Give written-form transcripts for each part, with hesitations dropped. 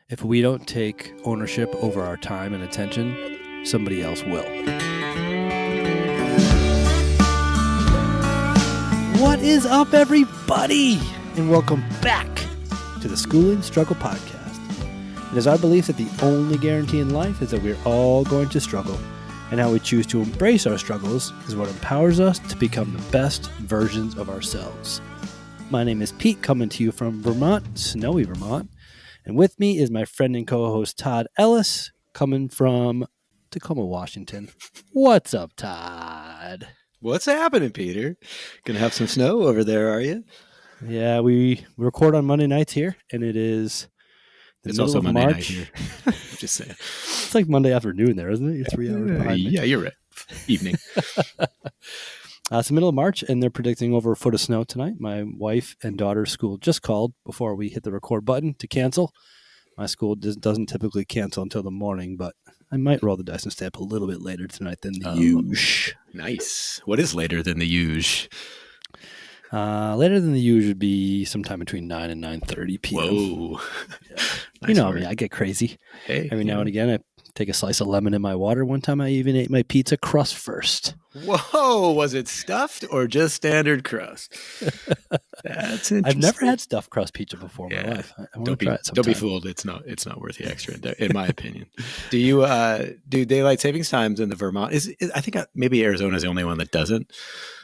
If we don't take ownership over our time and attention, somebody else will. What is up, everybody? And welcome back to the Schooling Struggle Podcast. It is our belief that the only guarantee in life is that we're all going to struggle, and how we choose to embrace our struggles is what empowers us to become the best versions of ourselves. My name is Pete, coming to you from Vermont, snowy Vermont. And with me is my friend and co-host Todd Ellis, coming from Tacoma, Washington. What's up, Todd? What's happening, Peter? Gonna have some snow over there, are you? Yeah, we record on Monday nights here, and it is It's also middle of Monday March. night here. Just saying. It's like Monday afternoon there, isn't it? You're 3 hours behind me. Yeah, you're right. Evening. It's the middle of March, and they're predicting over a foot of snow tonight. My wife and daughter's school just called before we hit the record button to cancel. My school doesn't typically cancel until the morning, but I might roll the dice and stay up a little bit later tonight than the usual. Nice. What is later than the usual? Later than the usual would be sometime between 9 and 9:30 p.m. Whoa. Yeah. Nice You know word. me, I get crazy. Hey, Every now and again, I take a slice of lemon in my water. One time I even ate my pizza crust first. Whoa, was it stuffed or just standard crust? That's interesting. I've never had stuffed crust pizza before in my life. I want to try it sometime. Don't be fooled. It's not worth the extra, in my opinion. Do you do daylight savings times in the Vermont? I think maybe Arizona is the only one that doesn't.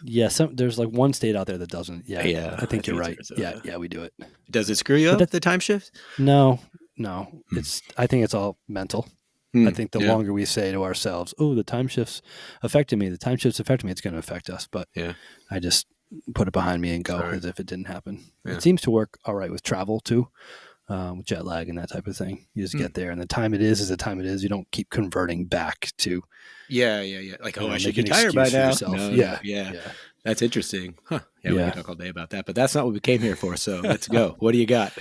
Yeah, there's like one state out there that doesn't. Yeah, I think you're right. Arizona. Yeah, we do it. Does it screw you up, the time shift? No. I think it's all mental. I think the longer we say to ourselves, "Oh, the time shift's affecting me. The time shift's affecting me," it's going to affect us. But I just put it behind me and go as if it didn't happen. Yeah. It seems to work all right with travel too, with jet lag and that type of thing. You just get there, and the time it is the time it is. You don't keep converting back to. Yeah. Like, I should be tired by now. No, yeah. That's interesting. Huh. Yeah, we can talk all day about that, but that's not what we came here for. So let's go. What do you got?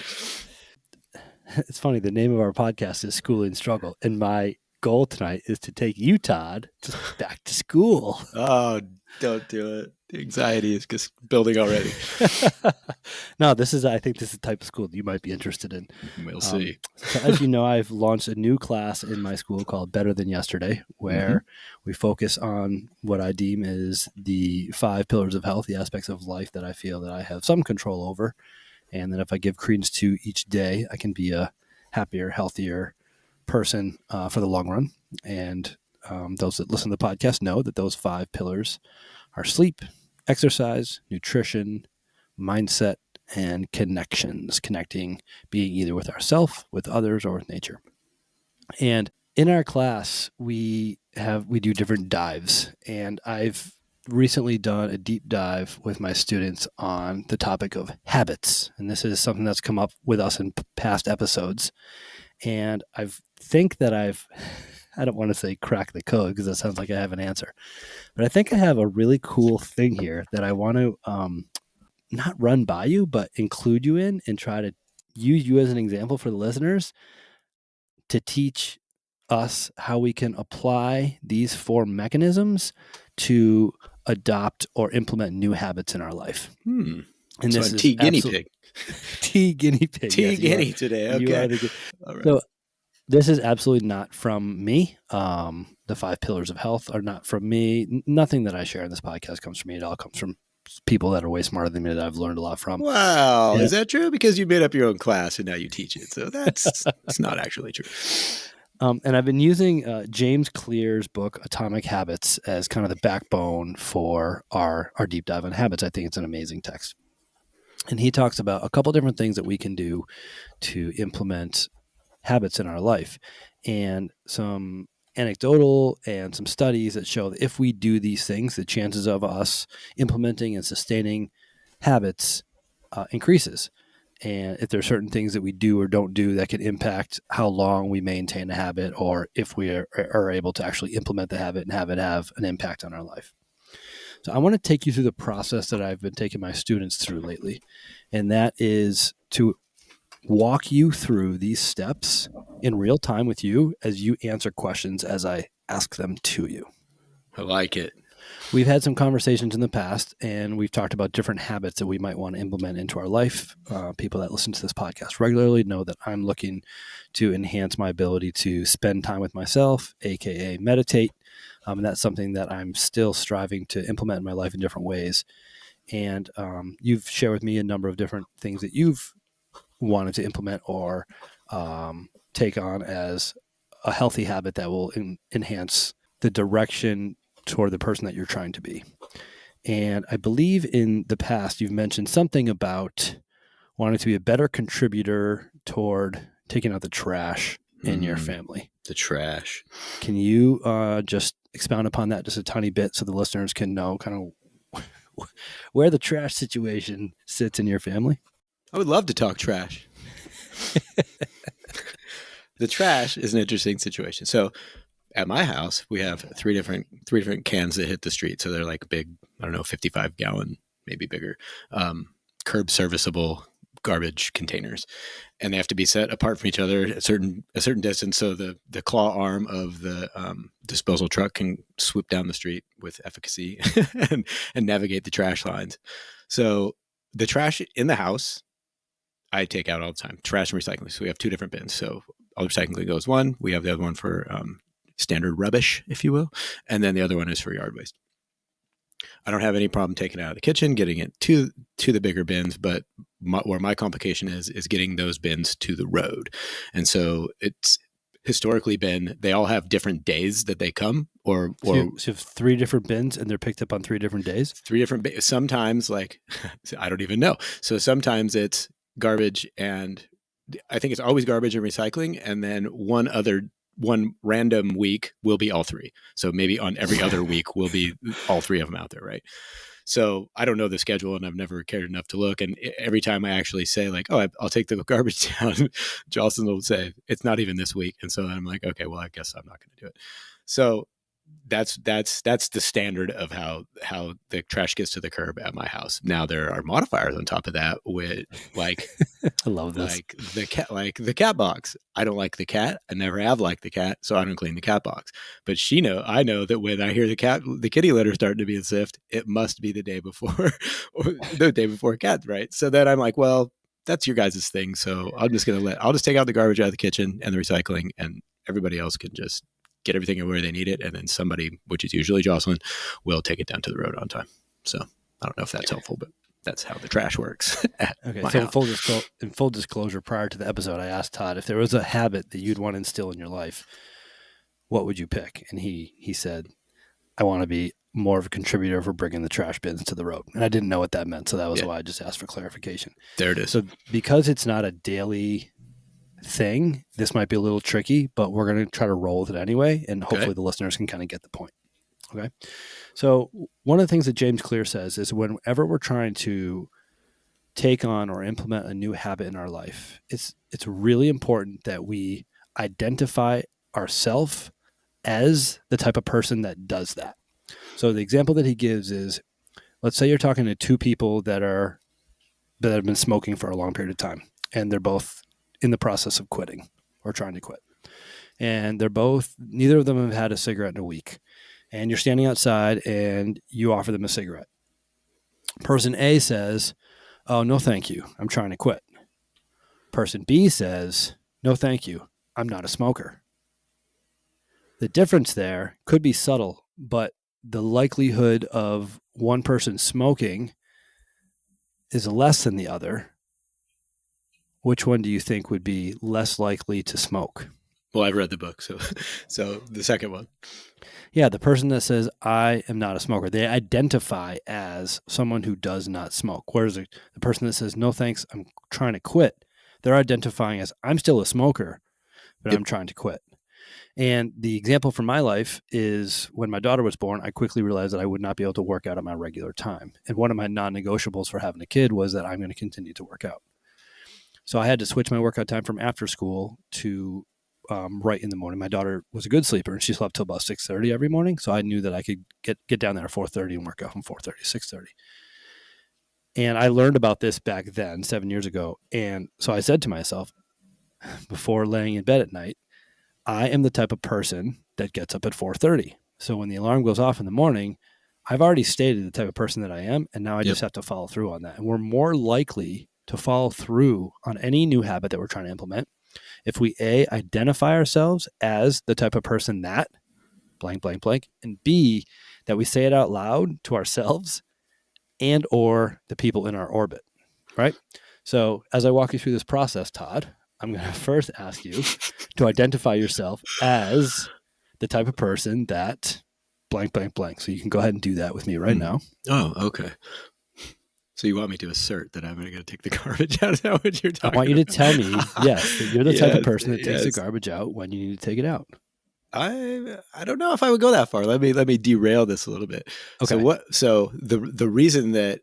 It's funny. The name of our podcast is Schooling Struggle, and my goal tonight is to take you, Todd, back to school. Oh, don't do it. The anxiety is just building already. No, I think this is the type of school that you might be interested in. We'll see. So as you know, I've launched a new class in my school called Better Than Yesterday, where we focus on what I deem is the 5 pillars of health, the aspects of life that I feel that I have some control over. And then if I give credence to each day, I can be a happier, healthier person for the long run. And those that listen to the podcast know that those 5 pillars are sleep, exercise, nutrition, mindset, and connections. Connecting, being either with ourselves, with others, or with nature. And in our class, we do different dives. And I've recently done a deep dive with my students on the topic of habits. And this is something that's come up with us in past episodes. And I don't want to say crack the code because that sounds like I have an answer, but I think I have a really cool thing here that I want to not run by you, but include you in and try to use you as an example for the listeners to teach us how we can apply these 4 mechanisms to adopt or implement new habits in our life. And this so is T guinea pig. T guinea pig. T guinea today. Okay. All right. So this is absolutely not from me. The 5 pillars of health are not from me. Nothing that I share in this podcast comes from me. It all comes from people that are way smarter than me that I've learned a lot from. Wow. Yeah. Is that true? Because you made up your own class and now you teach it. So that's not actually true. And I've been using James Clear's book, Atomic Habits, as kind of the backbone for our deep dive on habits. I think it's an amazing text. And he talks about a couple different things that we can do to implement habits in our life, and some anecdotal and some studies that show that if we do these things, the chances of us implementing and sustaining habits increases. And if there are certain things that we do or don't do that can impact how long we maintain a habit, or if we are able to actually implement the habit and have it have an impact on our life. So I want to take you through the process that I've been taking my students through lately. And that is to walk you through these steps in real time with you as you answer questions as I ask them to you. I like it. we've had some conversations in the past, and we've talked about different habits that we might want to implement into our life. People that listen to this podcast regularly know that I'm looking to enhance my ability to spend time with myself, aka meditate. And that's something that I'm still striving to implement in my life in different ways. And you've shared with me a number of different things that you've wanted to implement or take on as a healthy habit that will enhance the direction toward the person that you're trying to be. And I believe in the past you've mentioned something about wanting to be a better contributor toward taking out the trash in your family. The trash. Can you just expound upon that just a tiny bit so the listeners can know kind of where the trash situation sits in your family? I would love to talk trash. The trash is an interesting situation. So at my house, we have three different cans that hit the street. So they're like big, I don't know, 55 gallon, maybe bigger, curb serviceable garbage containers, and they have to be set apart from each other at a certain distance. So the claw arm of the disposal truck can swoop down the street with efficacy and navigate the trash lines. So the trash in the house, I take out all the time, trash and recycling. So we have two different bins. So all recycling goes one. We have the other one for standard rubbish, if you will. And then the other one is for yard waste. I don't have any problem taking it out of the kitchen, getting it to the bigger bins, but where my complication is getting those bins to the road. And so it's historically been, they all have different days that they come, or so you have three different bins and they're picked up on 3 different days? Sometimes, like, I don't even know. So sometimes it's garbage, and I think it's always garbage and recycling. And then one random week will be all 3. So maybe on every other week will be all 3 of them out there, right? So I don't know the schedule, and I've never cared enough to look. And every time I actually say like, oh, I'll take the garbage down, Jocelyn will say, it's not even this week. And so I'm like, okay, well, I guess I'm not going to do it. So that's the standard of how the trash gets to the curb at my house. Now there are modifiers on top of that with like I love this. like the cat box. I don't like the cat. I never have liked the cat, so I don't clean the cat box. But I know that when I hear the kitty litter starting to be in sift, it must be the day before or the day before cat, right? So then I'm like, well, that's your guys' thing. So I'll just take out the garbage out of the kitchen and the recycling, and everybody else can just get everything where they need it, and then somebody, which is usually Jocelyn, will take it down to the road on time. So I don't know if that's helpful, but that's how the trash works. Okay, so in full disclosure, prior to the episode, I asked Todd if there was a habit that you'd want to instill in your life, what would you pick? And he said, I want to be more of a contributor for bringing the trash bins to the road. And I didn't know what that meant, so that was why I just asked for clarification. There it is. So because it's not a daily thing, this might be a little tricky, but we're going to try to roll with it anyway, and hopefully the listeners can kind of get the point. Okay, so one of the things that James Clear says is whenever we're trying to take on or implement a new habit in our life, it's really important that we identify ourselves as the type of person that does that. So the example that he gives is, let's say you're talking to 2 people that have been smoking for a long period of time, and they're both in the process of quitting or trying to quit. And neither of them have had a cigarette in a week. And you're standing outside and you offer them a cigarette. Person A says, oh, no, thank you. I'm trying to quit. Person B says, no, thank you. I'm not a smoker. The difference there could be subtle, but the likelihood of one person smoking is less than the other. Which one do you think would be less likely to smoke? Well, I've read the book, so the second one. Yeah, the person that says, I am not a smoker, they identify as someone who does not smoke. Whereas the person that says, no thanks, I'm trying to quit, they're identifying as, I'm still a smoker, but I'm trying to quit. And the example from my life is when my daughter was born, I quickly realized that I would not be able to work out at my regular time. And one of my non-negotiables for having a kid was that I'm going to continue to work out. So I had to switch my workout time from after school to right in the morning. My daughter was a good sleeper, and she slept till about 6:30 every morning. So I knew that I could get down there at 4:30 and work out from 4:30 to 6:30. And I learned about this back then, 7 years ago. And so I said to myself, before laying in bed at night, I am the type of person that gets up at 4:30. So when the alarm goes off in the morning, I've already stated the type of person that I am, and now I Yep. just have to follow through on that. And we're more likely to follow through on any new habit that we're trying to implement if we identify ourselves as the type of person that blank blank blank, and B, that we say it out loud to ourselves and or the people in our orbit, right? So as I walk you through this process, Todd, I'm going to first ask you to identify yourself as the type of person that blank blank blank. So you can go ahead and do that with me right now. Oh, okay. So you want me to assert that I'm going to take the garbage out? Is that what you're I talking want you to about? tell me, yes, that you're the type of Yes, person that takes the yes. garbage out when you need to take it out. I don't know if I would go that far. Let me derail this a little bit. Okay. So the reason that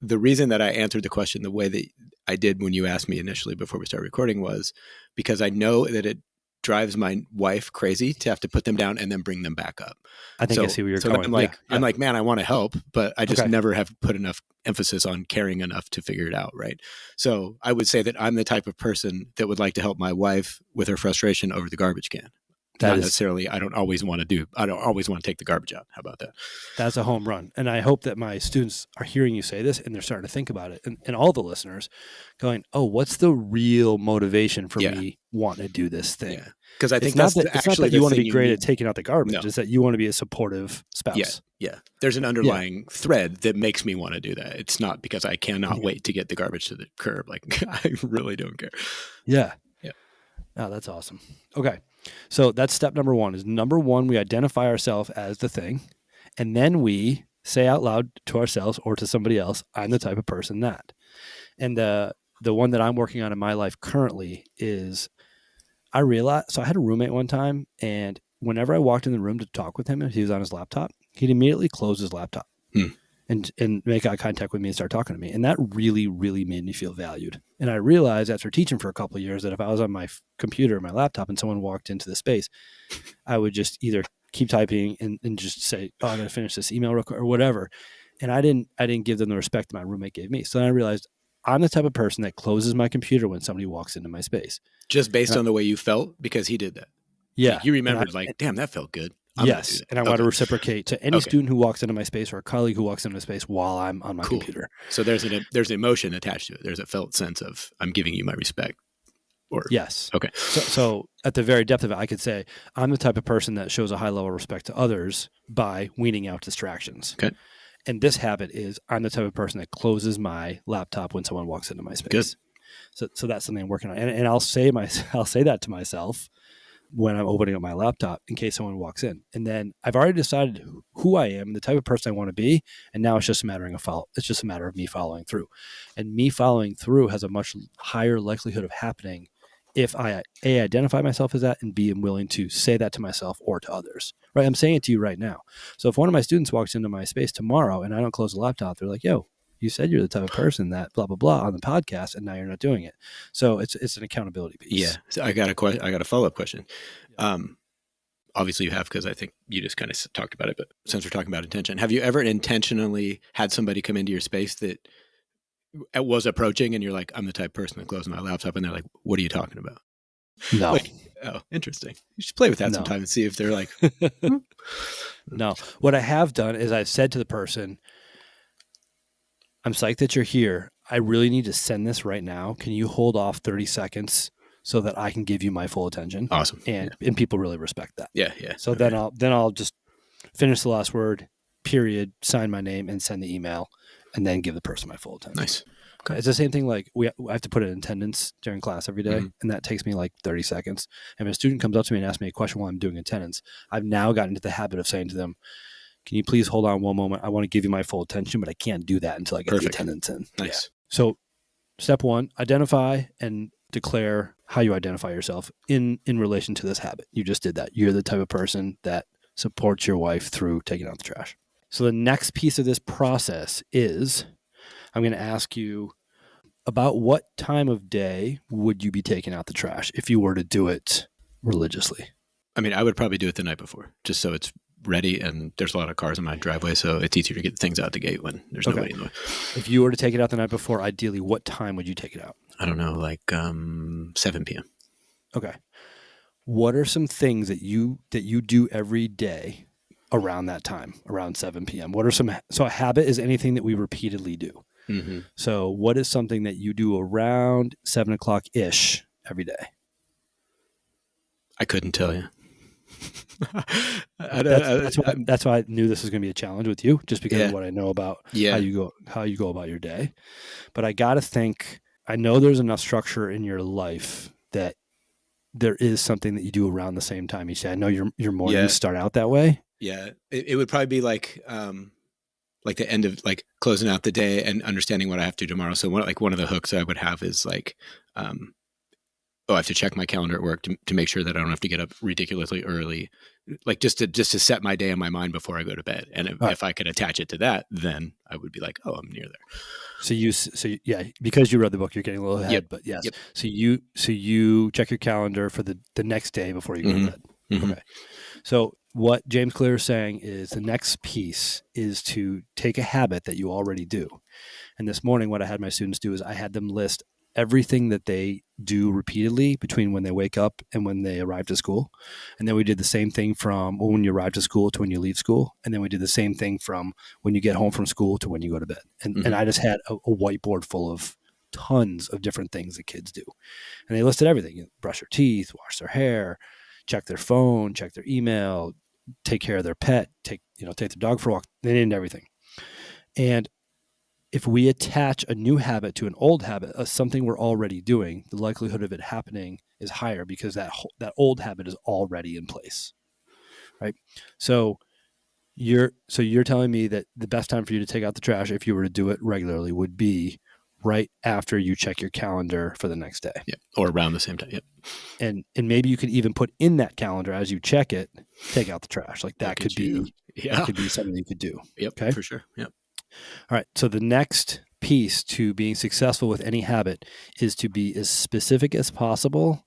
I answered the question the way that I did when you asked me initially before we started recording was because I know that it drives my wife crazy to have to put them down and then bring them back up. I think I see where you're So going. Yeah. I'm like, man, I want to help, but I just Okay. never have put enough emphasis on caring enough to figure it out. Right. So I would say that I'm the type of person that would like to help my wife with her frustration over the garbage can. Not necessarily. I don't always want to take the garbage out. How about that? That's a home run. And I hope that my students are hearing you say this and they're starting to think about it. And all the listeners going, oh, what's the real motivation for me wanting to do this thing? Yeah. Because I think it's that's not that, actually you want to be great need. at taking out the garbage. No. It's that you want to be a supportive spouse. Yeah. There's an underlying thread that makes me want to do that. It's not because I cannot wait to get the garbage to the curb. Like, I really don't care. Yeah. Yeah. Oh, that's awesome. Okay. So that's step number one. Number one, we identify ourselves as the thing. And then we say out loud to ourselves or to somebody else, I'm the type of person that. And the one that I'm working on in my life currently is I realized, so I had a roommate one time, and whenever I walked in the room to talk with him and he was on his laptop, he'd immediately close his laptop and make eye contact with me and start talking to me. And that really, really made me feel valued. And I realized after teaching for a couple of years that if I was on my computer or my laptop and someone walked into the space, I would just either keep typing and just say, oh, I'm going to finish this email real quick or whatever. And I didn't give them the respect that my roommate gave me. So then I realized I'm the type of person that closes my computer when somebody walks into my space. Just based on the way you felt, because he did that. Yeah. You remembered damn, that felt good. Yes. And I want to reciprocate to any student who walks into my space or a colleague who walks into my space while I'm on my computer. So there's an emotion attached to it. There's a felt sense of I'm giving you my respect. Yes. Okay. So at the very depth of it, I could say I'm the type of person that shows a high level of respect to others by weaning out distractions. Okay. And this habit is I'm the type of person that closes my laptop when someone walks into my space. Good. So that's something I'm working on. And I'll say that to myself when I'm opening up my laptop in case someone walks in. And then I've already decided who I am, the type of person I want to be. And now it's just a matter of me following through. And me following through has a much higher likelihood of happening if I identify myself as that and B, am willing to say that to myself or to others, right? I'm saying it to you right now. So if one of my students walks into my space tomorrow and I don't close the laptop, they're like, yo, you said you're the type of person that blah, blah, blah on the podcast, and now you're not doing it. So it's an accountability piece. Yeah. So I got a follow-up question. Obviously you have, because I think you just kind of talked about it, but since we're talking about intention, have you ever intentionally had somebody come into your space that was approaching and you're like, I'm the type of person that closes my laptop, and they're like, what are you talking about? No. Oh, interesting. You should play with that sometime and see if they're like, No. What I have done is I've said to the person, I'm psyched that you're here. I really need to send this right now. Can you hold off 30 seconds so that I can give you my full attention? Awesome. And people really respect that. Yeah. So then I'll just finish the last word, period, sign my name and send the email, and then give the person my full attention. Nice. Okay. It's the same thing. Like I have to put in attendance during class every day, and that takes me like 30 seconds. And if a student comes up to me and asks me a question while I'm doing attendance, I've now gotten into the habit of saying to them, can you please hold on one moment? I want to give you my full attention, but I can't do that until I get the attendance in. Nice. Yeah. So step one, identify and declare how you identify yourself in relation to this habit. You just did that. You're the type of person that supports your wife through taking out the trash. So the next piece of this process is I'm going to ask you about what time of day would you be taking out the trash if you were to do it religiously? I mean, I would probably do it the night before, just so it's ready, and there's a lot of cars in my driveway, so it's easier to get things out the gate when there's nobody in the way. If you were to take it out the night before, ideally, what time would you take it out? I don't know, like 7 p.m. Okay. What are some things that you do every day around that time, around 7 p.m.? So a habit is anything that we repeatedly do. Mm-hmm. So what is something that you do around 7 o'clock-ish every day? I couldn't tell you. That's why I knew this was going to be a challenge with you, just because of Yeah. what I know about Yeah. how you go about your day. But I got to think, I know there's enough structure in your life that there is something that you do around the same time each day. I know your mornings start out that way. Yeah. It would probably be like the end of like closing out the day and understanding what I have to do tomorrow. So one of the hooks I would have is like, I have to check my calendar at work to make sure that I don't have to get up ridiculously early, like just to set my day in my mind before I go to bed. And if I could attach it to that, then I would be like, oh, I'm near there. So yeah, because you read the book, you're getting a little ahead. Yep. But yes, Yep. so you check your calendar for the next day before you go to bed. Mm-hmm. Okay. So what James Clear is saying is the next piece is to take a habit that you already do. And this morning, what I had my students do is I had them list everything that they do repeatedly between when they wake up and when they arrive to school. And then we did the same thing from when you arrive to school to when you leave school. And then we did the same thing from when you get home from school to when you go to bed. And I just had a whiteboard full of tons of different things that kids do. And they listed everything: brush their teeth, wash their hair, check their phone, check their email, take care of their pet, take their dog for a walk. They named everything. And if we attach a new habit to an old habit, something we're already doing, the likelihood of it happening is higher because that old habit is already in place, right? So you're telling me that the best time for you to take out the trash, if you were to do it regularly, would be right after you check your calendar for the next day. Yeah, or around the same time. Yep. And maybe you could even put in that calendar as you check it, take out the trash. Like that could be something you could do. Yep, okay, for sure. Yep. All right. So the next piece to being successful with any habit is to be as specific as possible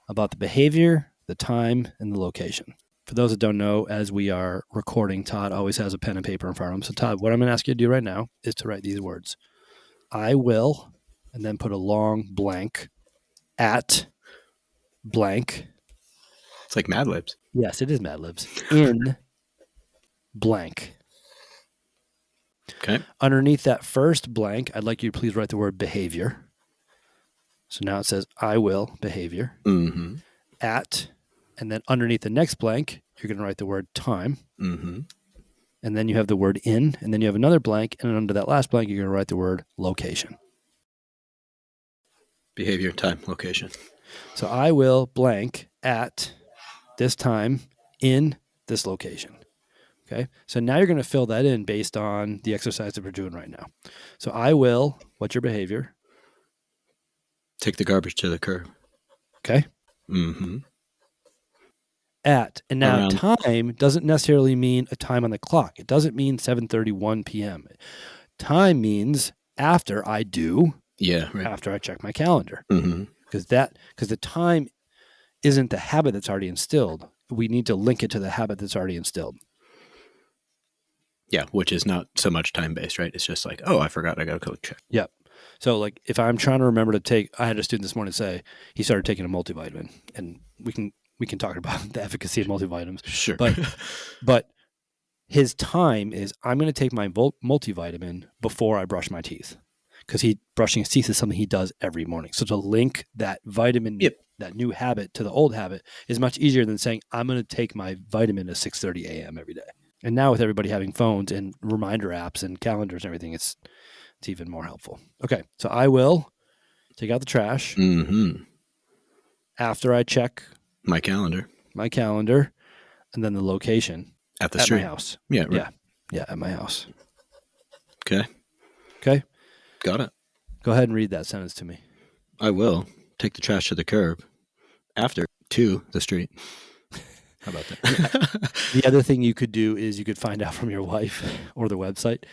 about the behavior, the time, and the location. For those that don't know, as we are recording, Todd always has a pen and paper in front of him. So Todd, what I'm going to ask you to do right now is to write these words: I will, and then put a long blank at blank. It's like Mad Libs. Yes, it is Mad Libs. In blank. Okay. Underneath that first blank, I'd like you to please write the word behavior. So now it says, I will behavior. Mm-hmm. At, and then underneath the next blank, you're going to write the word time. Mm-hmm. And then you have the word in, and then you have another blank, and under that last blank, you're going to write the word location. Behavior, time, location. So I will blank at this time in this location. Okay. So now you're going to fill that in based on the exercise that we're doing right now. So I will, what's your behavior? Take the garbage to the curb. Okay. Mm-hmm. At, and now time doesn't necessarily mean a time on the clock. It doesn't mean 7:31 p.m. Time means after I do. Yeah. Right. After I check my calendar. Mm-hmm. Because the time isn't the habit that's already instilled. We need to link it to the habit that's already instilled. Yeah, which is not so much time-based, right? It's just like, oh, I forgot, I got to go check. Yep. So like if I'm trying to remember to take, I had a student this morning say he started taking a multivitamin, and we can talk about the efficacy of multivitamins. Sure. But his time is, I'm going to take my multivitamin before I brush my teeth, because brushing his teeth is something he does every morning. So to link that vitamin, that new habit to the old habit is much easier than saying, I'm going to take my vitamin at 6:30 a.m. every day. And now with everybody having phones and reminder apps and calendars and everything, it's even more helpful. Okay, so I will take out the trash after I check my calendar, and then the location at my house. Yeah, right. Yeah, at my house. Okay. Got it. Go ahead and read that sentence to me. I will take the trash to the curb after to the street. How about that? The other thing you could do is you could find out from your wife or the website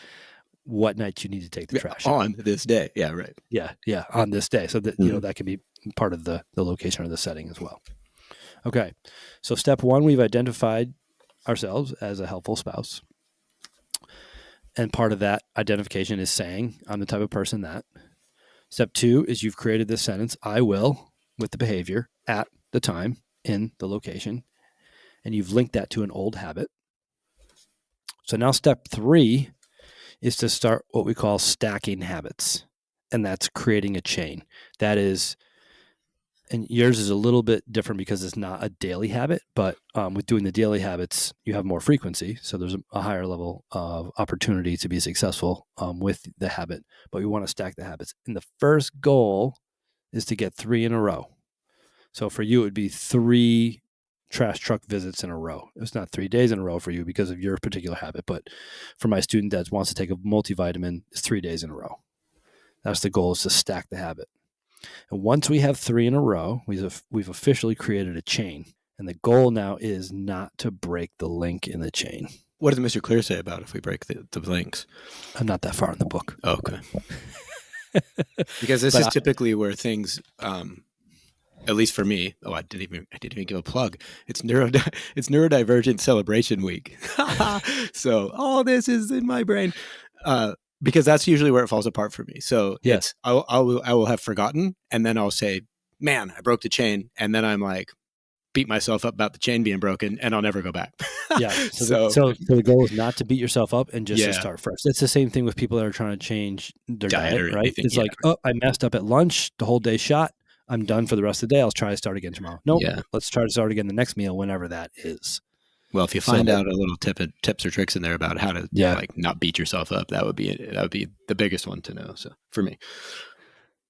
what night you need to take the trash on this day. Yeah, right. Yeah, on this day. So that that could be part of the location or the setting as well. Okay, so step one, we've identified ourselves as a helpful spouse, and part of that identification is saying, I'm the type of person that. Step two is you've created this sentence, I will, with the behavior, at the time, in the location, and you've linked that to an old habit. So now step 3 is to start what we call stacking habits. And that's creating a chain. That is, and yours is a little bit different because it's not a daily habit, but with doing the daily habits, you have more frequency. So there's a higher level of opportunity to be successful with the habit, but we want to stack the habits. And the first goal is to get 3 in a row. So for you, it would be 3 trash truck visits in a row. It's not 3 days in a row for you because of your particular habit, but for my student that wants to take a multivitamin, it's 3 days in a row. That's the goal, is to stack the habit. And once we have 3 in a row, we've officially created a chain. And the goal now is not to break the link in the chain. What does Mr. Clear say about if we break the links? I'm not that far in the book. Oh, okay. Because this is typically where things, at least for me. Oh, I didn't even give a plug. It's neurodivergent celebration week. So all this is in my brain. Because that's usually where it falls apart for me. So yes, I will have forgotten, and then I'll say, "Man, I broke the chain," and then I'm like, beat myself up about the chain being broken, and I'll never go back. Yeah. So the goal is not to beat yourself up and just to start fresh. It's the same thing with people that are trying to change their diet, right? Anything, it's like, oh, I messed up at lunch, the whole day shot. I'm done for the rest of the day. I'll try to start again tomorrow. Nope. Yeah. Let's try to start again the next meal, whenever that is. Well, if you find out a little tips or tricks in there about how to like not beat yourself up, that would be the biggest one to know. So for me,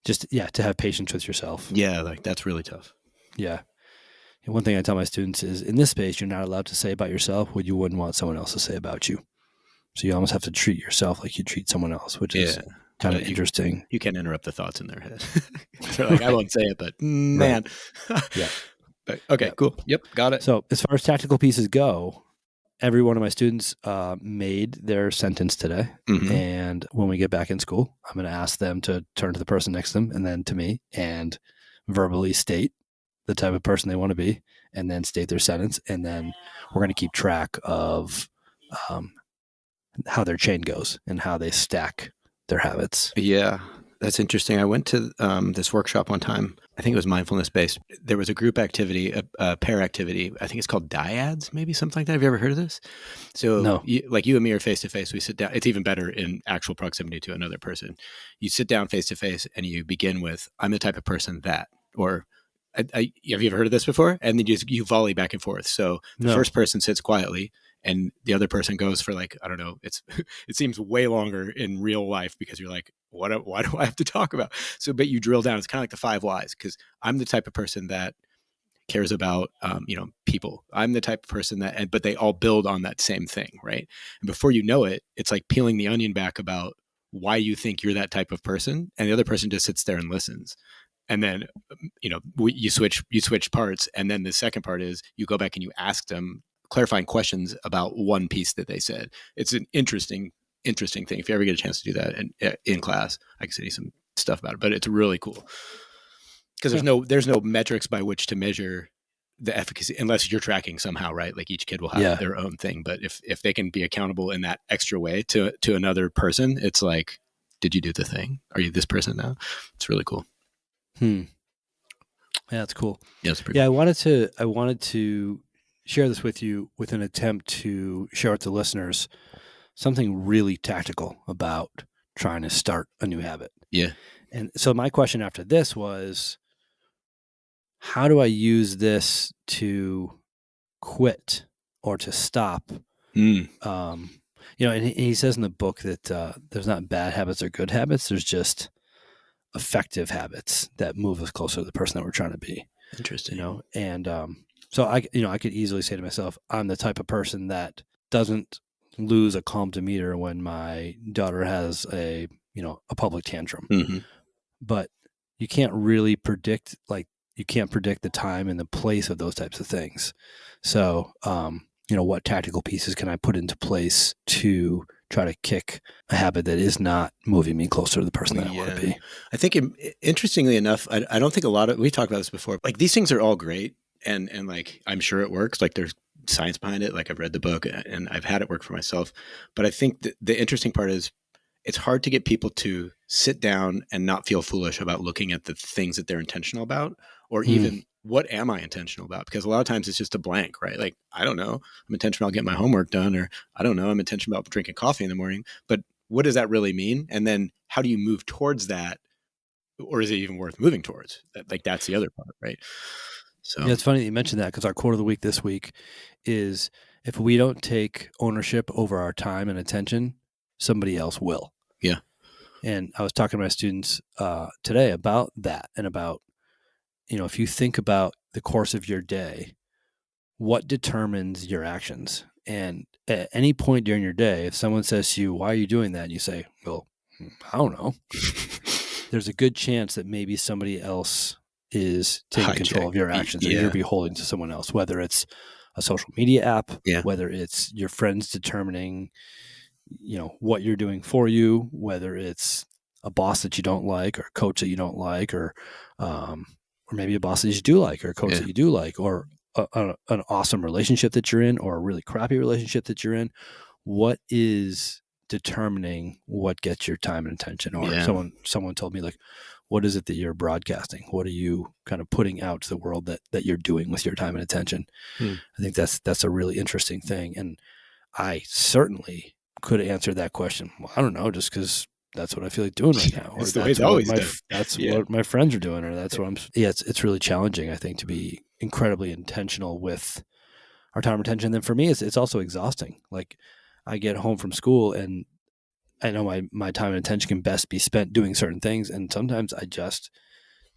just to have patience with yourself. Yeah, like that's really tough. Yeah. And one thing I tell my students is, in this space, you're not allowed to say about yourself what you wouldn't want someone else to say about you. So you almost have to treat yourself like you treat someone else, which is kind of interesting. You can't interrupt the thoughts in their head. They're like, I won't say it, but man. Yeah. But, okay, cool. Yep, got it. So as far as tactical pieces go, every one of my students made their sentence today. Mm-hmm. And when we get back in school, I'm going to ask them to turn to the person next to them and then to me and verbally state the type of person they want to be, and then state their sentence. And then we're going to keep track of how their chain goes and how they stack their habits. Yeah, that's interesting. I went to this workshop one time. I think it was mindfulness based. There was a group activity, a pair activity. I think it's called dyads, maybe something like that. Have you ever heard of this? So no. You and me are face to face. We sit down. It's even better in actual proximity to another person. You sit down face to face and you begin with, I'm the type of person that, or have you ever heard of this before? And then you volley back and forth. So the first person sits quietly and the other person goes for like, I don't know, it seems way longer in real life because you're like, why do I have to talk about? So, but you drill down, it's kind of like the 5 whys, because I'm the type of person that cares about, people. I'm the type of person that, but they all build on that same thing. Right. And before you know it, it's like peeling the onion back about why you think you're that type of person. And the other person just sits there and listens. And then, you switch parts. And then the second part is you go back and you ask them clarifying questions about one piece that they said. It's an interesting thing. If you ever get a chance to do that in class, I can send you some stuff about it, but it's really cool because there's no metrics by which to measure the efficacy unless you're tracking somehow, right? Like each kid will have their own thing, but if they can be accountable in that extra way to another person, it's like, did you do the thing? Are you this person now? It's really cool. Yeah, that's cool. Yeah, it's pretty cool. I wanted to share this with you with an attempt to share with the listeners something really tactical about trying to start a new habit. Yeah. And so my question after this was, how do I use this to quit or to stop? And he says in the book that there's not bad habits or good habits. There's just effective habits that move us closer to the person that we're trying to be. Interesting. And so I could easily say to myself, I'm the type of person that doesn't lose a calm demeanor when my daughter has a public tantrum. Mm-hmm. But you can't really predict, the time and the place of those types of things. So, what tactical pieces can I put into place to try to kick a habit that is not moving me closer to the person that I want to be? I think, interestingly enough, I don't think we talked about this before. Like these things are all great, and like I'm sure it works. Like there's science behind it. Like I've read the book and I've had it work for myself. But I think the interesting part is it's hard to get people to sit down and not feel foolish about looking at the things that they're intentional about, or even what am I intentional about? Because a lot of times it's just a blank, right? Like, I don't know. I'm intentional about getting my homework done, or I don't know. I'm intentional about drinking coffee in the morning. But what does that really mean? And then how do you move towards that? Or is it even worth moving towards? Like, that's the other part, right? So, Yeah, it's funny that you mentioned that, because our quote of the week this week is, if we don't take ownership over our time and attention, somebody else will. yeah. And I was talking to my students today about that, and about, if you think about the course of your day, what determines your actions? And at any point during your day, if someone says to you, "Why are you doing that?" and you say, "Well, I don't know," there's a good chance that maybe somebody else is taking control of your actions, or you're Yeah. beholden to someone else, whether it's a social media app, Yeah. whether it's your friends determining, what you're doing for you, whether it's a boss that you don't like, or a coach that you don't like, or maybe a boss that you do like, or a coach Yeah. that you do like, or an awesome relationship that you're in, or a really crappy relationship that you're in. What is determining what gets your time and attention? Or Yeah. someone told me, like, what is it that you're broadcasting? What are you kind of putting out to the world that you're doing with your time and attention? Hmm. I think that's a really interesting thing. And I certainly could answer that question. Well, I don't know, just because that's what I feel like doing right now, or It's the way it's that's what always done. Yeah. what my friends are doing, or that's what I'm. Yeah, it's really challenging, I think, to be incredibly intentional with our time retention. Then for me, it's also exhausting. Like, I get home from school, and I know my time and attention can best be spent doing certain things, and sometimes I just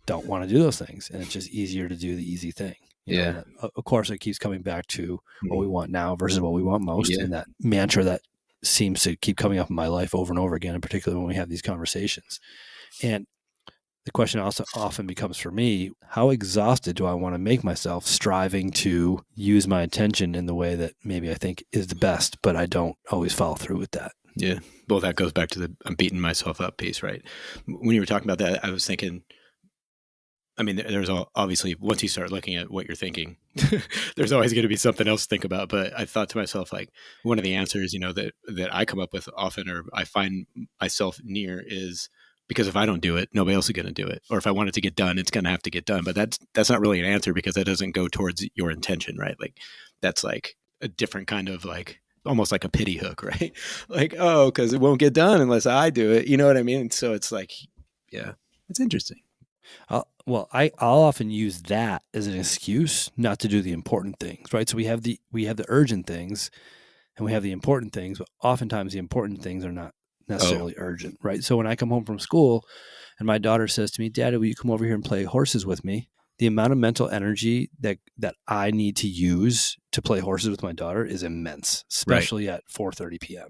don't want to do those things, and it's just easier to do the easy thing. Yeah. And of course, it keeps coming back to what we Mhm. want now versus what we want most, Yeah. and that mantra that seems to keep coming up in my life over and over again, and particularly when we have these conversations. And the question also often becomes for me, how exhausted do I want to make myself striving to use my attention in the way that maybe I think is the best, but I don't always follow through with that. Yeah. Well, that goes back to the I'm beating myself up piece, right? When you were talking about that, I was thinking, I mean, there's obviously, once you start looking at what you're thinking, there's always going to be something else to think about. But I thought to myself, like, one of the answers, that I come up with often, or I find myself near, is because if I don't do it, nobody else is going to do it. Or if I want it to get done, it's going to have to get done. But that's not really an answer, because that doesn't go towards your intention, right? Like, that's like a different kind of, like, almost like a pity hook, right? Like, oh, because it won't get done unless I do it. You know what I mean? And so it's like, yeah, it's interesting. I'll often use that as an excuse not to do the important things, right? So we have the urgent things, and we have the important things, but oftentimes the important things are not Oh, necessarily urgent, right? So when I come home from school and my daughter says to me, "Daddy, will you come over here and play horses with me?" The amount of mental energy that I need to use to play horses with my daughter is immense, right. especially at 4:30 p.m.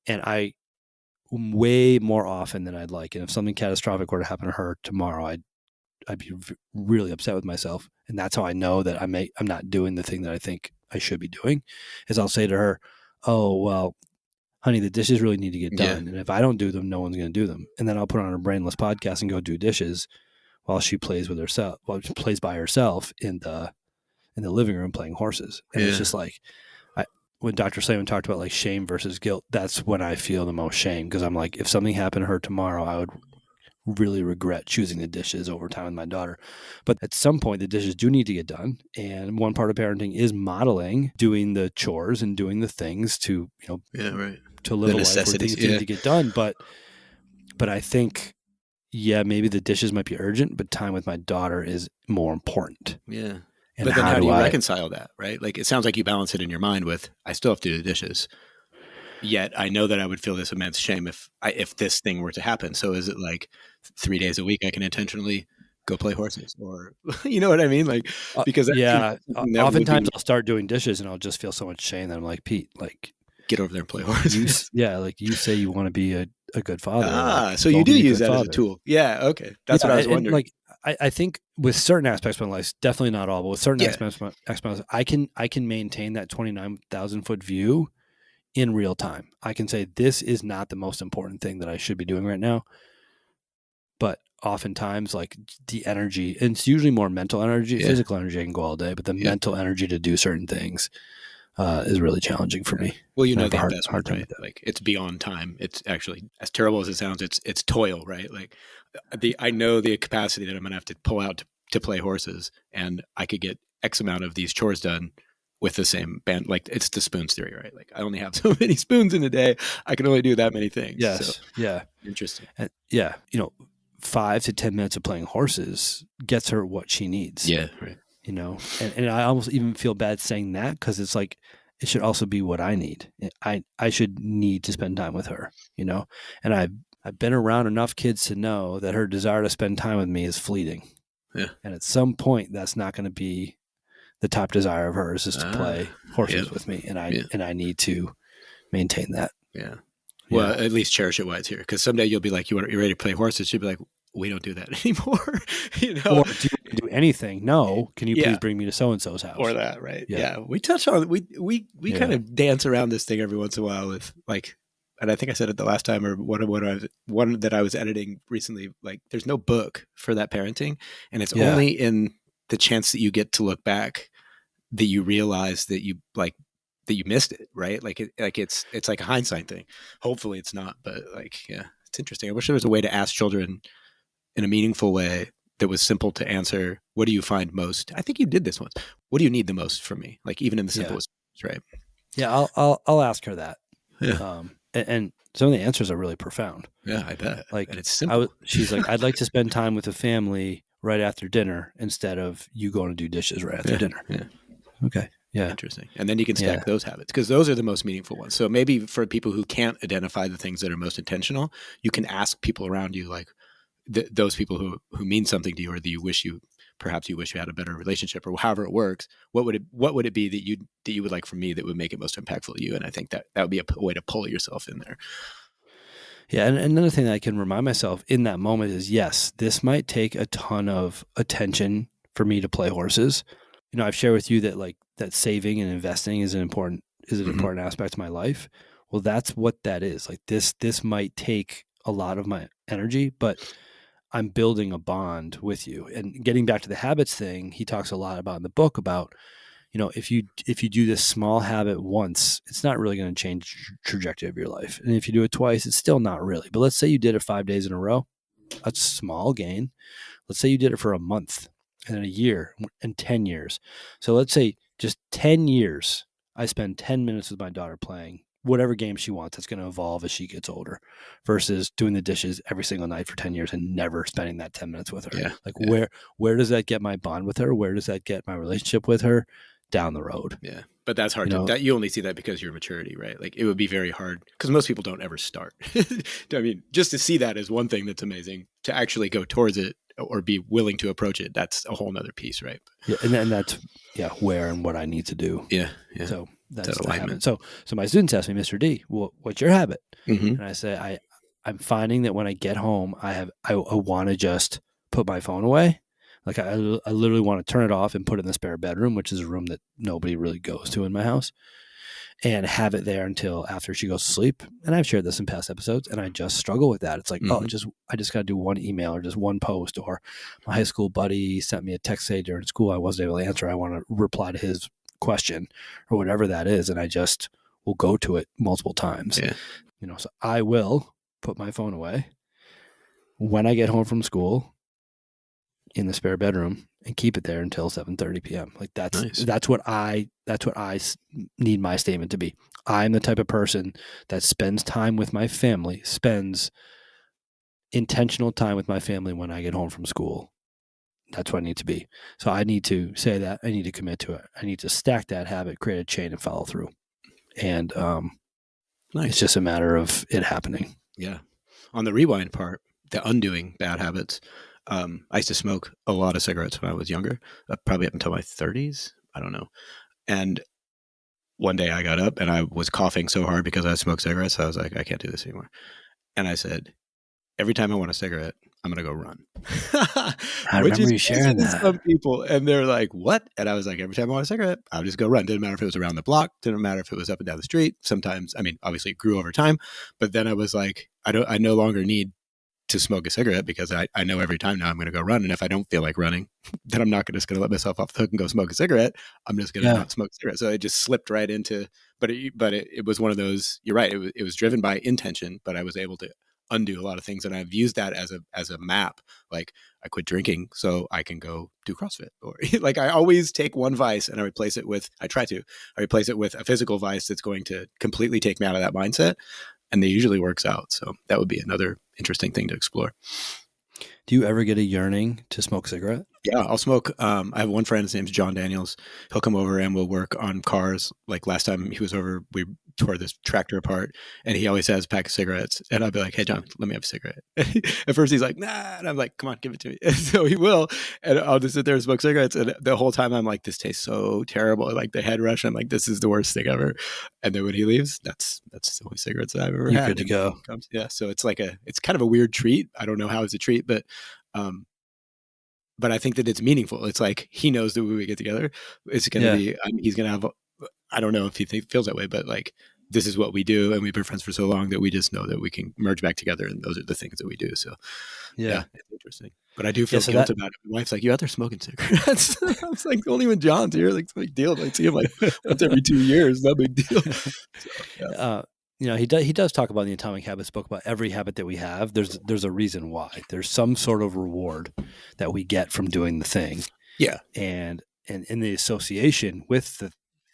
And I way more often than I'd like. And if something catastrophic were to happen to her tomorrow, I'd be really upset with myself. And that's how I know that I'm not doing the thing that I think I should be doing, is I'll say to her, "Oh, well, honey, the dishes really need to get Yeah. done. And if I don't do them, no one's going to do them." And then I'll put on a brainless podcast and go do dishes while she plays with herself, while she plays by herself in the living room playing horses. And it's Yeah. just like, when Dr. Slayman talked about, like, shame versus guilt, that's when I feel the most shame, because I'm like, if something happened to her tomorrow, I would really regret choosing the dishes over time with my daughter. But at some point, the dishes do need to get done. And one part of parenting is modeling doing the chores and doing the things to, Yeah. Right. to live The a life where necessities. things Yeah. need to get done. But I think, yeah, maybe the dishes might be urgent, but time with my daughter is more important. Yeah. And But then how do do you I, reconcile that, right? Like, it sounds like you balance it in your mind with, I still have to do the dishes. Yet I know that I would feel this immense shame if this thing were to happen. So is it like 3 days a week I can intentionally go play horses, or you know what I mean? Like, because that seems yeah, like something that would oftentimes be, I'll start doing dishes and I'll just feel so much shame that I'm like, "Pete, like, get over there and play horses. like you say you want to be a good father, like, So you go do be a use good that as a father." tool. Yeah. Okay. That's Yeah, what I was and wondering. like, I think with certain aspects of my life, definitely not all, but with certain Yeah. aspects of my life, I can maintain that 29,000-foot view in real time. I can say this is not the most important thing that I should be doing right now, but oftentimes, like, the energy, and it's usually more mental energy. Yeah. Physical energy I can go all day, but the Yeah. mental energy to do certain things is really challenging for me. Well, And I have the a investment, hard time right? with that. Like, it's beyond time. It's actually, as terrible as it sounds, it's toil, right? Like, I know the capacity that I'm going to have to pull out to play horses, and I could get X amount of these chores done with the same band. Like it's the spoons theory, right? Like I only have so many spoons in a day. I can only do that many things. So Yes. Yeah. interesting. And yeah. 5 to 10 minutes of playing horses gets her what she needs, Yeah. Right. and I almost even feel bad saying that because it's like, it should also be what I need. I should need to spend time with her, and I've been around enough kids to know that her desire to spend time with me is fleeting. Yeah. And at some point that's not going to be the top desire of hers, is to play horses with me. And I need to maintain that. Yeah. Well, at least cherish it while it's here. Because someday you'll be like, you're ready to play horses. She'll be like, we don't do that anymore. Or do you want to do anything? No. Can you please bring me to so-and-so's house? Or that, right? Yeah. We touch on, we kind of dance around this thing every once in a while with like, and I think I said it the last time, or one that I was editing recently, like there's no book for that parenting. And it's only in the chance that you get to look back that you realize that you missed it, right? It's like a hindsight thing. Hopefully it's not, but it's interesting. I wish there was a way to ask children in a meaningful way that was simple to answer. What do you find most? I think you did this once. What do you need the most from me? Like even in the simplest, right? Yeah, I'll ask her that. Yeah. And some of the answers are really profound. Yeah, I bet. Like, and it's simple. She's like, I'd like to spend time with the family right after dinner instead of you going to do dishes right after dinner. Yeah. Okay. Yeah. Interesting. And then you can stack those habits because those are the most meaningful ones. So maybe for people who can't identify the things that are most intentional, you can ask people around you, like those people who mean something to you, or that perhaps you wish you had a better relationship, or however it works. What would it be that you would like from me that would make it most impactful to you? And I think that would be a way to pull yourself in there. Yeah. And another thing that I can remind myself in that moment is, yes, this might take a ton of attention for me to play horses. I've shared with you that saving and investing is an important aspect of my life. Well, that's what that is. Like this might take a lot of my energy, but I'm building a bond with you. And getting back to the habits thing, he talks a lot about in the book about, if you do this small habit once, it's not really going to change the trajectory of your life. And if you do it twice, it's still not really. But let's say you did it 5 days in a row. That's a small gain. Let's say you did it for a month, and then a year, and 10 years. So let's say just 10 years, I spend 10 minutes with my daughter playing whatever game she wants. That's going to evolve as she gets older, versus doing the dishes every single night for 10 years and never spending that 10 minutes with her. Yeah. Where does that get my bond with her? Where does that get my relationship with her down the road? Yeah. But that's hard you only see that because of your maturity, right? Like it would be very hard because most people don't ever start. I mean, just to see that is one thing that's amazing. To actually go towards it or be willing to approach it, that's a whole nother piece, right? Yeah, and that's where and what I need to do. Yeah. So that's the habit. So my students ask me, Mr. D, what's your habit? Mm-hmm. And I say, I'm finding that when I get home, I want to just put my phone away. Like I literally want to turn it off and put it in the spare bedroom, which is a room that nobody really goes to in my house, and have it there until after she goes to sleep. And I've shared this in past episodes, and I just struggle with that. It's like, I just got to do one email or just one post, or my high school buddy sent me a text say during school I wasn't able to answer. I want to reply to his question or whatever that is, and I just will go to it multiple times. Yeah. So I will put my phone away when I get home from school in the spare bedroom and keep it there until 7:30 p.m. Like that's what I need my statement to be. I'm the type of person that spends time with my family, spends intentional time with my family when I get home from school. That's what I need to be. So I need to say that. I need to commit to it. I need to stack that habit, create a chain, and follow through. And it's just a matter of it happening. Yeah. On the rewind part, the undoing bad habits, I used to smoke a lot of cigarettes when I was younger, probably up until my 30s. I don't know. And one day I got up and I was coughing so hard because I smoked cigarettes. I was like, I can't do this anymore. And I said, every time I want a cigarette, I'm going to go run. I remember you sharing that. Some people, and they're like, what? And I was like, every time I want a cigarette, I'll just go run. Didn't matter if it was around the block. Didn't matter if it was up and down the street. Sometimes, I mean, obviously it grew over time. But then I was like, I no longer need to smoke a cigarette because I know every time now I'm going to go run. And if I don't feel like running, then I'm not just going to let myself off the hook and go smoke a cigarette. I'm just going to not smoke a cigarette. So it just slipped right into, but it was one of those, you're right. It was driven by intention, but I was able to undo a lot of things. And I've used that as a map. Like I quit drinking so I can go do CrossFit, or like I always take one vice and I replace it with a physical vice that's going to completely take me out of that mindset. And it usually works out. So that would be another interesting thing to explore. Do you ever get a yearning to smoke a cigarette? Yeah, I'll smoke. I have one friend, his name's John Daniels. He'll come over and we'll work on cars. Like last time he was over, we tore this tractor apart, and he always has a pack of cigarettes. And I'll be like, "Hey, John, let me have a cigarette." At first he's like, "Nah," and I'm like, "Come on, give it to me." And so he will, and I'll just sit there and smoke cigarettes. And the whole time I'm like, "This tastes so terrible." Like the head rush. I'm like, "This is the worst thing ever." And then when he leaves, that's the only cigarettes that I've ever had. Good to go. Yeah, so it's kind of a weird treat. I don't know how it's a treat, but I think that it's meaningful. It's like he knows that when we get together, it's going to be, he's going to have, I don't know if he feels that way, but like, this is what we do. And we've been friends for so long that we just know that we can merge back together. And those are the things that we do. So yeah it's interesting. But I do feel guilt about it. My wife's like, "You out there smoking cigarettes?" I was like, "Only when John's here. Like, it's a big deal. I see him like once every 2 years. No big deal." So, he does talk about the Atomic Habits book about every habit that we have. There's a reason why. There's some sort of reward that we get from doing the thing. Yeah. And in the association with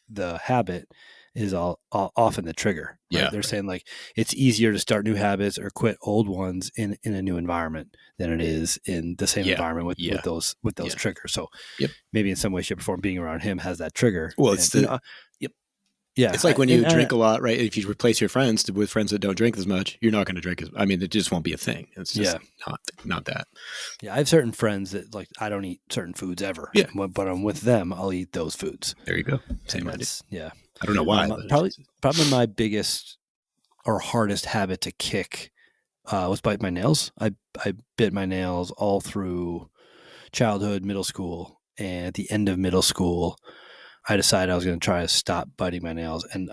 the habit is often the trigger. Right? Yeah. They're saying like it's easier to start new habits or quit old ones in a new environment than it is in the same environment with those triggers. So maybe in some way, shape, or form, being around him has that trigger. Well, it's Yeah, it's like when you drink a lot, right? If you replace your friends with friends that don't drink as much, you're not going to drink it just won't be a thing. It's just not that. Yeah, I have certain friends that like I don't eat certain foods ever. Yeah, but I'm with them, I'll eat those foods. There you go. Same idea. Yeah, I don't know why. Probably my biggest or hardest habit to kick was bite my nails. I bit my nails all through childhood, middle school, and at the end of middle school, I decided I was going to try to stop biting my nails. And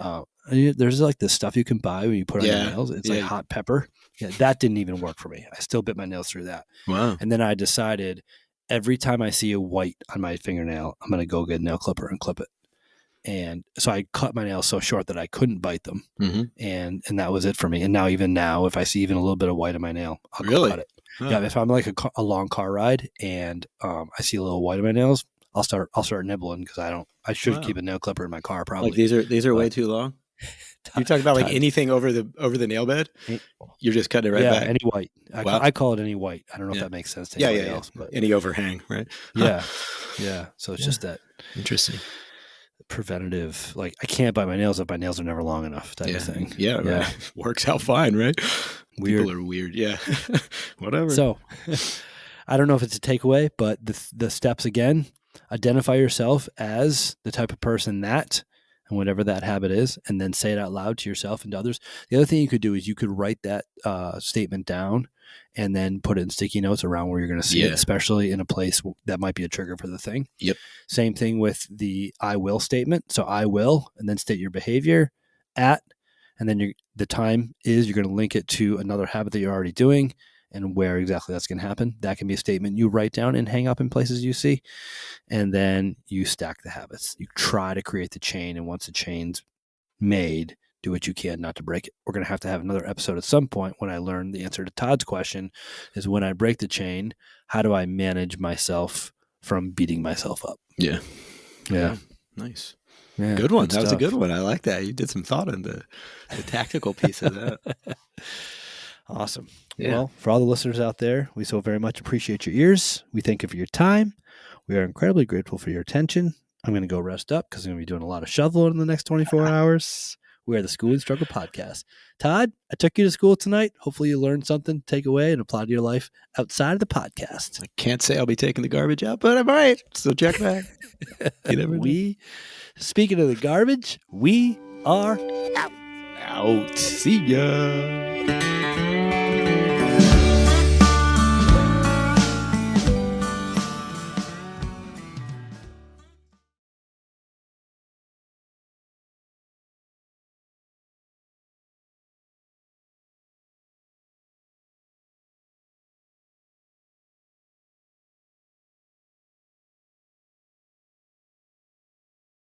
there's like this stuff you can buy when you put on your nails. It's like hot pepper. Yeah, that didn't even work for me. I still bit my nails through that. Wow. And then I decided every time I see a white on my fingernail, I'm going to go get a nail clipper and clip it. And so I cut my nails so short that I couldn't bite them. Mm-hmm. And that was it for me. And now, if I see even a little bit of white on my nail, I'll go cut it. Huh. Yeah, if I'm like a long car ride and I see a little white on my nails, I'll start nibbling because I should keep a nail clipper in my car probably. Like these are way too long. You're talking about like anything over the nail bed? You're just cutting it right back. Yeah, any white. I call it any white. I don't know if that makes sense to anybody else. But any overhang, right? Yeah. So it's just that interesting preventative. Like I can't bite my nails if my nails are never long enough type of thing. Yeah. Right. Works out fine, right? Weird. People are weird. Yeah. Whatever. So I don't know if it's a takeaway, but the steps again. Identify yourself as the type of person and whatever that habit is, and then say it out loud to yourself and to others. The other thing you could do is you could write that statement down and then put it in sticky notes around where you're going to see it, especially in a place that might be a trigger for the thing. Yep. Same thing with the I will statement. So I will, and then state your behavior and then the time is you're going to link it to another habit that you're already doing and where exactly that's going to happen. That can be a statement you write down and hang up in places you see. And then you stack the habits. You try to create the chain. And once the chain's made, do what you can not to break it. We're going to have another episode at some point when I learn the answer to Todd's question is when I break the chain, how do I manage myself from beating myself up? Yeah. Nice. Yeah, good one. That was a good one. I like that. You did some thought into the tactical piece of that. Awesome. Yeah. Well, for all the listeners out there, we so very much appreciate your ears. We thank you for your time. We are incredibly grateful for your attention. I'm going to go rest up because I'm going to be doing a lot of shoveling in the next 24 hours. We are the School and Struggle Podcast. Todd, I took you to school tonight. Hopefully you learned something to take away and apply to your life outside of the podcast. I can't say I'll be taking the garbage out, but I might. So check back. You never know. Speaking of the garbage, we are out. See ya.